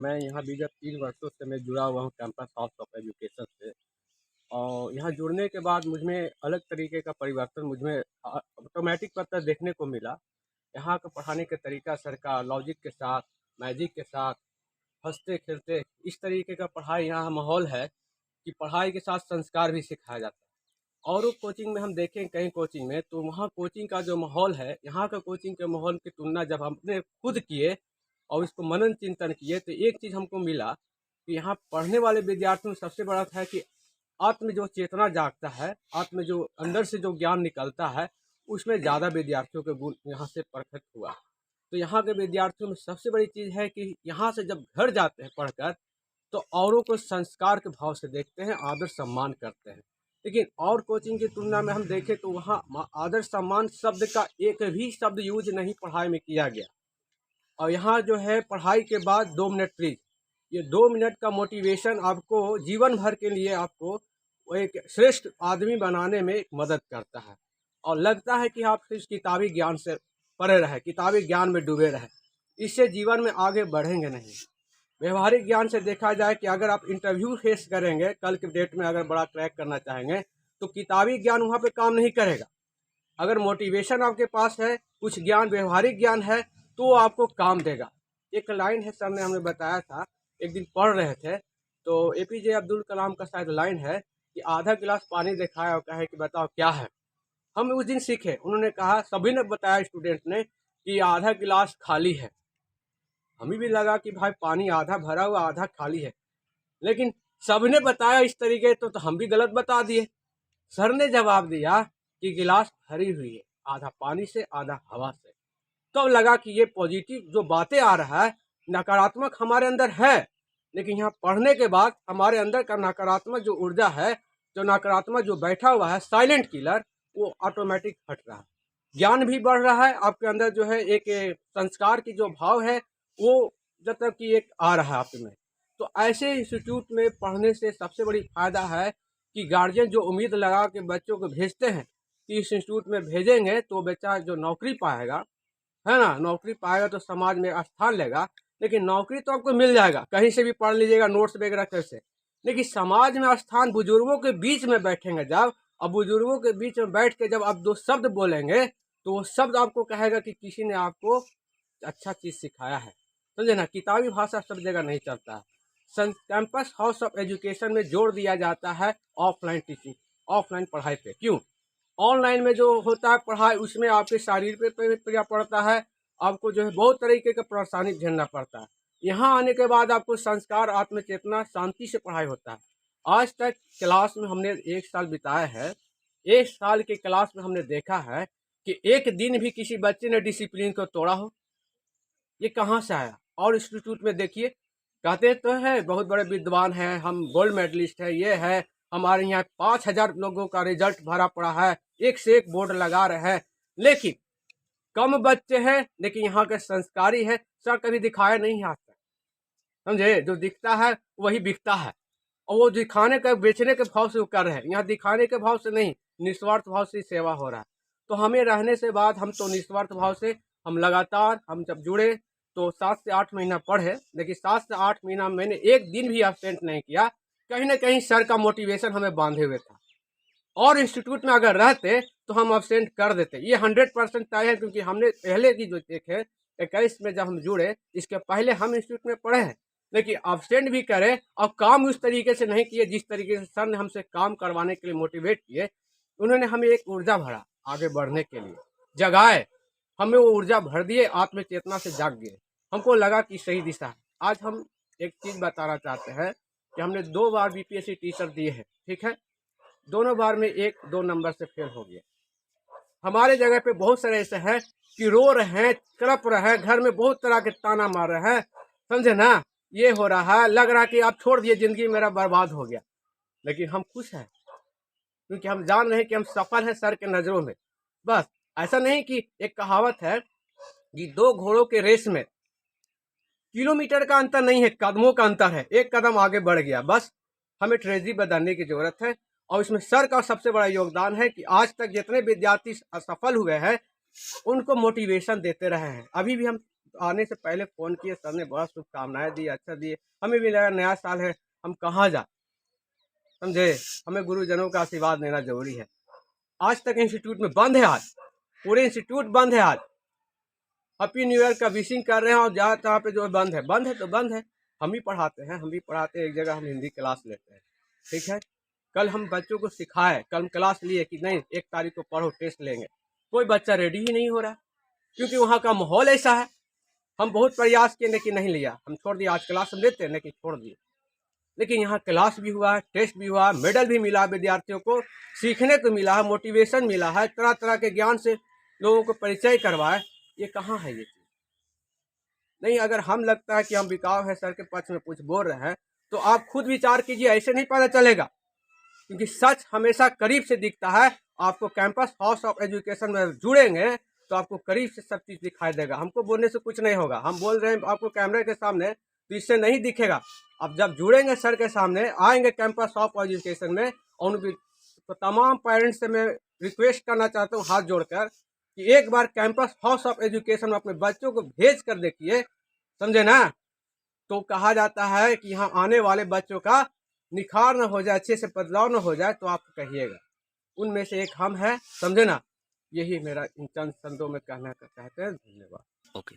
मैं यहाँ विगत 3 वर्षों से मैं जुड़ा हुआ हूँ कैंपस हाउस ऑफ एजुकेशन से। और यहाँ जुड़ने के बाद मुझमें अलग तरीके का परिवर्तन मुझमें ऑटोमेटिक पता देखने को मिला। यहाँ का पढ़ाने का तरीका सर का लॉजिक के साथ, मैजिक के साथ, हँसते-खेलते इस तरीके का पढ़ाई यहाँ माहौल है कि पढ़ाई के साथ संस्कार भी सिखाया जाता है। और कोचिंग में हम देखें कहीं कोचिंग में तो वहाँ कोचिंग का जो माहौल है, यहाँ का कोचिंग के माहौल की तुलना जब हमने खुद किए और इसको मनन चिंतन किए तो एक चीज़ हमको मिला कि यहाँ पढ़ने वाले विद्यार्थियों में सबसे बड़ा था कि आत्म जो चेतना जागता है, आत्म जो अंदर से जो ज्ञान निकलता है, उसमें ज़्यादा विद्यार्थियों के गुण यहाँ से प्रकट हुआ। तो यहाँ के विद्यार्थियों में सबसे बड़ी चीज़ है कि यहाँ से जब घर जाते हैं पढ़कर तो औरों को संस्कार के भाव से देखते हैं, आदर सम्मान करते हैं। लेकिन और कोचिंग की तुलना में हम देखें तो वहाँ आदर सम्मान शब्द का एक भी शब्द यूज नहीं पढ़ाई में किया गया। और यहाँ जो है पढ़ाई के बाद 2 मिनट प्लीज, ये 2 मिनट का मोटिवेशन आपको जीवन भर के लिए आपको वो एक श्रेष्ठ आदमी बनाने में मदद करता है। और लगता है कि आप सिर्फ किताबी ज्ञान से परे रहे, किताबी ज्ञान में डूबे रहे, इससे जीवन में आगे बढ़ेंगे नहीं। व्यवहारिक ज्ञान से देखा जाए कि अगर आप इंटरव्यू फेस करेंगे कल के डेट में, अगर बड़ा क्रैक करना चाहेंगे तो किताबी ज्ञान वहाँ पे काम नहीं करेगा। अगर मोटिवेशन आपके पास है, कुछ ज्ञान व्यवहारिक ज्ञान है तो वो आपको काम देगा। एक लाइन है, सर ने हमें बताया था, एक दिन पढ़ रहे थे तो एपीजे अब्दुल कलाम का शायद लाइन है कि आधा गिलास पानी दिखाया और कहे कि बताओ क्या है। हम उस दिन सीखे, उन्होंने कहा, सभी ने बताया स्टूडेंट ने कि आधा गिलास खाली है। हमें भी लगा कि भाई पानी आधा भरा हुआ आधा खाली है, लेकिन सबने बताया इस तरीके तो हम भी गलत बता दिए। सर ने जवाब दिया कि गिलास भरी हुई है, आधा पानी से आधा हवा से। तो लगा कि ये पॉजिटिव जो बातें आ रहा है, नकारात्मक हमारे अंदर है, लेकिन यहाँ पढ़ने के बाद हमारे अंदर का नकारात्मक जो ऊर्जा है, जो नकारात्मक जो बैठा हुआ है साइलेंट किलर, वो ऑटोमेटिक हट रहा है। ज्ञान भी बढ़ रहा है आपके अंदर, जो है एक संस्कार की जो भाव है वो जब तक कि एक आ रहा है आप में। तो ऐसे इंस्टीट्यूट में पढ़ने से सबसे बड़ी फायदा है कि गार्जियन जो उम्मीद लगा के बच्चों को भेजते हैं कि इस इंस्टीट्यूट में भेजेंगे तो बच्चा जो नौकरी पाएगा, है ना, नौकरी पाएगा तो समाज में स्थान लेगा। लेकिन नौकरी तो आपको मिल जाएगा, कहीं से भी पढ़ लीजिएगा नोट्स वगैरह कैसे, लेकिन समाज में स्थान बुजुर्गों के बीच में बैठेंगे जब, अब बुजुर्गों के बीच में बैठ के जब आप 2 शब्द बोलेंगे तो वो शब्द आपको कहेगा कि किसी ने आपको अच्छा चीज़ सिखाया है। समझे ना, किताबी भाषा सब जगह नहीं चलता है। कैंपस हाउस ऑफ एजुकेशन में जोर दिया जाता है ऑफलाइन टीचिंग, ऑफलाइन पढ़ाई पे। क्यों? ऑनलाइन में जो होता है पढ़ाई उसमें आपके शरीर पे भी प्रभाव पड़ता है, आपको जो है बहुत तरीके का परेशानी झेलना पड़ता है। यहाँ आने के बाद आपको संस्कार, आत्मचेतना, शांति से पढ़ाई होता है। आज तक क्लास में हमने 1 साल बिताया है, 1 साल के क्लास में हमने देखा है कि एक दिन भी किसी बच्चे ने डिसिप्लिन को तोड़ा हो, ये कहाँ से आया? और इंस्टीट्यूट में देखिए, कहते तो है बहुत बड़े विद्वान हैं, हम गोल्ड मेडलिस्ट है, ये है, हमारे यहाँ 5,000 लोगों का रिजल्ट भरा पड़ा है, एक से एक बोर्ड लगा रहे हैं, लेकिन कम बच्चे हैं, लेकिन यहाँ के संस्कारी है। सर कभी दिखाया नहीं आता, समझे, जो दिखता है वही बिकता है, और वो दिखाने का बेचने के भाव से वो कर रहे हैं, यहाँ दिखाने के भाव से नहीं, निस्वार्थ भाव से सेवा हो रहा है। तो हमें रहने से बाद हम तो निस्वार्थ भाव से, हम लगातार, हम जब जुड़े तो 7 से 8 महीना पढ़े, लेकिन 7 से 8 महीना मैंने एक दिन भी एब्सेंट नहीं किया। कहीं ना कहीं सर का मोटिवेशन हमें बांधे हुए था, और इंस्टीट्यूट में अगर रहते तो हम अब्सेंट कर देते, ये 100% तय है, क्योंकि हमने पहले की जो देखे 21 में जब हम जुड़े, इसके पहले हम इंस्टीट्यूट में पढ़े हैं, लेकिन अब्सेंट भी करे और काम उस तरीके से नहीं किए जिस तरीके से सर ने हमसे काम करवाने के लिए मोटिवेट किए। उन्होंने हमें एक ऊर्जा भरा आगे बढ़ने के लिए, जगाए, हमें वो ऊर्जा भर दिए, आत्मचेतना से जाग गए, हमको लगा कि सही दिशा है। आज हम एक चीज़ बताना चाहते हैं कि हमने 2 बार बीपीएससी टीचर दिए हैं, ठीक है, दोनों बार में 1-2 नंबर से फेल हो गया। हमारे जगह पे बहुत सारे ऐसे हैं कि रो रहे हैं, तड़प रहे हैं, घर में बहुत तरह के ताना मार रहे हैं, समझे ना, ये हो रहा है, लग रहा है कि आप छोड़ दिए, जिंदगी मेरा बर्बाद हो गया। लेकिन हम खुश हैं, क्योंकि हम जान रहे हैं कि हम सफल हैं सर के नज़रों में। बस ऐसा नहीं कि एक कहावत है कि 2 घोड़ों के रेस में किलोमीटर का अंतर नहीं है, कदमों का अंतर है, एक कदम आगे बढ़ गया, बस हमें ट्रेजरी बदलने की जरूरत है। और इसमें सर का सबसे बड़ा योगदान है कि आज तक जितने विद्यार्थी असफल हुए हैं उनको मोटिवेशन देते रहे हैं। अभी भी हम आने से पहले फ़ोन किए, सर ने बहुत शुभकामनाएँ दी, अच्छा दिए। हमें भी लगा नया साल है, हम कहाँ जाएँ, समझे? हमें गुरुजनों का आशीर्वाद लेना ज़रूरी है। आज तक इंस्टीट्यूट में बंद है आज, पूरे इंस्टीट्यूट बंद है आज। हैप्पी न्यू ईयर का विशिंग कर रहे हैं और जहाँ तहाँ पे जो है बंद है तो बंद है। हम ही पढ़ाते हैं, हम भी पढ़ाते हैं, एक जगह हम हिंदी क्लास लेते हैं, ठीक है? कल हम बच्चों को सिखाए, कल हम क्लास लिए कि नहीं 1 तारीख को पढ़ो, टेस्ट लेंगे। कोई बच्चा रेडी ही नहीं हो रहा, क्योंकि वहाँ का माहौल ऐसा है। हम बहुत प्रयास किए लेकिन नहीं लिया, हम छोड़ दिया। आज क्लास हम लेते हैं लेकिन छोड़ दिए। लेकिन यहाँ क्लास भी हुआ है, टेस्ट भी हुआ है, मेडल भी मिला है, विद्यार्थियों को सीखने को मिला है, मोटिवेशन मिला है, तरह तरह के ज्ञान से लोगों को परिचय करवाए। ये कहाँ है ये चीज़? नहीं, अगर हम लगता है कि हम बिकाऊ है, सर के पक्ष में कुछ बोल रहे हैं, तो आप खुद विचार कीजिए, ऐसे नहीं पता चलेगा। क्योंकि सच हमेशा करीब से दिखता है। आपको कैंपस हाउस ऑफ एजुकेशन में जुड़ेंगे तो आपको करीब से सब चीज़ दिखाई देगा। हमको बोलने से कुछ नहीं होगा, हम बोल रहे हैं आपको कैमरे के सामने, तो इससे नहीं दिखेगा। अब जब जुड़ेंगे सर के सामने, आएंगे कैंपस ऑफ एजुकेशन में, और उनकी तो तमाम पेरेंट्स से मैं रिक्वेस्ट करना चाहता हूँ हाथ जोड़कर कि एक बार कैंपस हाउस ऑफ एजुकेशन में अपने बच्चों को भेज कर देखिए, समझे ना? तो कहा जाता है कि यहाँ आने वाले बच्चों का निखार न हो जाए, अच्छे से बदलाव न हो जाए, तो आप कहिएगा। उनमें से एक हम हैं, समझे ना? यही मेरा इन चंद शब्दों में कहना चाहते हैं। धन्यवाद। ओके।